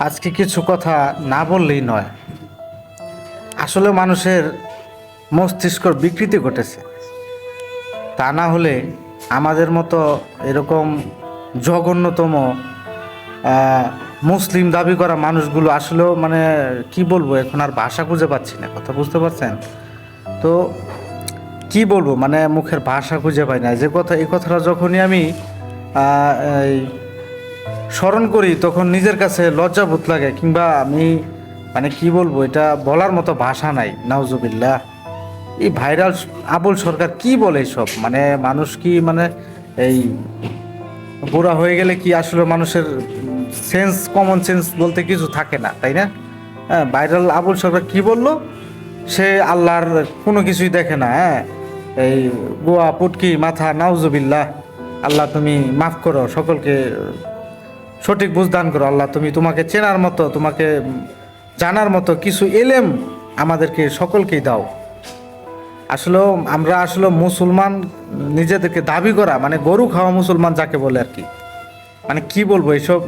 আজকে কিছু কথা না বললেই নয়। আসলে মানুষের মস্তিষ্কর বিকৃতি ঘটেছে। তা না হলে আমাদের মতো এরকম জঘন্যতম মুসলিম দাবি করা মানুষগুলো আসলেও মানে কি বলবো, এখন আর ভাষা খুঁজে পাচ্ছি না। কথা বুঝতে পারছেন তো? কি বলবো, মানে মুখের ভাষা খুঁজে পাই না। যে কথা, এই কথাটা যখনই আমি এই স্মরণ করি তখন নিজের কাছে লজ্জাবোধ লাগে, কিংবা আমি মানে কি বলবো, এটা বলার মতো ভাষা নাই। নাউজুবিল্লাহ। এই ভাইরাল আবুল সরকার কি বলে সব, মানে মানুষ কি মানে এই বুড়া হয়ে গেলে কি আসলে মানুষের সেন্স, কমন সেন্স বলতে কিছু থাকে না, তাই না? হ্যাঁ, ভাইরাল আবুল সরকার কি বললো? সে আল্লাহর কোনো কিছুই দেখে না। হ্যাঁ, এই গোয়া পুটকি মাথা, নাউজুবিল্লাহ। আল্লাহ তুমি মাফ করো, সকলকে সঠিক বুঝদান করো। আল্লাহ তুমি তোমাকে চেনার মতো, তোমাকে জানার মতো কিছু এলেম আমাদেরকে সকলকেই দাও। আসলেও আমরা আসলে মুসলমান নিজেদেরকে দাবি করা মানে গরু খাওয়া মুসলমান যাকে বলে আর কি। মানে কি বলবো, এইসব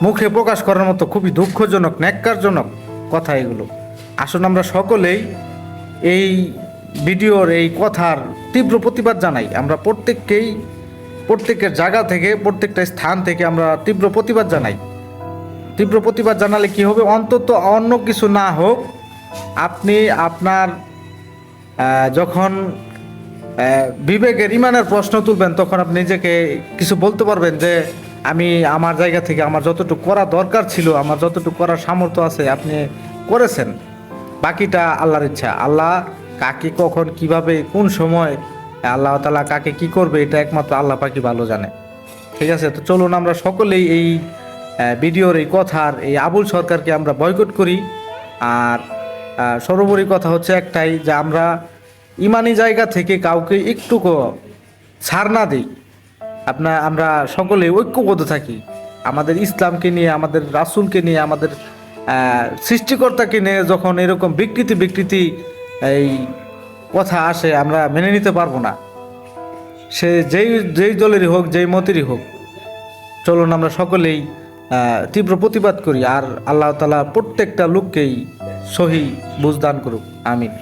মুখে প্রকাশ করার মতো খুবই দুঃখজনক, ন্যাক্কারজনক কথা এগুলো। আসলে আমরা সকলেই এই ভিডিওর এই কথার তীব্র প্রতিবাদ জানাই। আমরা প্রত্যেকের জায়গা থেকে, প্রত্যেকটা স্থান থেকে আমরা তীব্র প্রতিবাদ জানাই। তীব্র প্রতিবাদ জানালে কি হবে, অন্তত অন্য কিছু না হোক, আপনি আপনার যখন বিবেকের ইমানের প্রশ্ন তুলবেন তখন আপনি নিজেকে কিছু বলতে পারবেন যে আমি আমার জায়গা থেকে আমার যতটুকু করা দরকার ছিল, আমার যতটুকু করার সামর্থ্য আছে আপনি করেছেন। বাকিটা আল্লাহর ইচ্ছা। আল্লাহ কাকে কখন কিভাবে কোন সময় আল্লাহ তাআলা কাকে কি করবে এটা একমাত্র আল্লাহ পাকই ভালো জানে। ঠিক আছে, তো চলুন আমরা সকলেই এই ভিডিওর এই কথার এই আবুল সরকারকে আমরা বয়কট করি। আর সর্বোপরি কথা হচ্ছে একটাই, যে আমরা ইমানি জায়গা থেকে কাউকে একটুকু ছাড় না দিই। আমরা সকলে ঐক্যবদ্ধ থাকি, আমাদের ইসলামকে নিয়ে, আমাদের রাসূলকে নিয়ে, আমাদের সৃষ্টিকর্তাকে নিয়ে যখন এরকম বিকৃতি এই কথা আসে আমরা মেনে নিতে পারবো না, সে যেই দলেরই হোক, যেই মতেরই হোক। চলুন আমরা সকলেই তীব্র প্রতিবাদ করি। আর আল্লাহ তাআলা প্রত্যেকটা লোককেই সহি বুঝদান করুক। আমিন।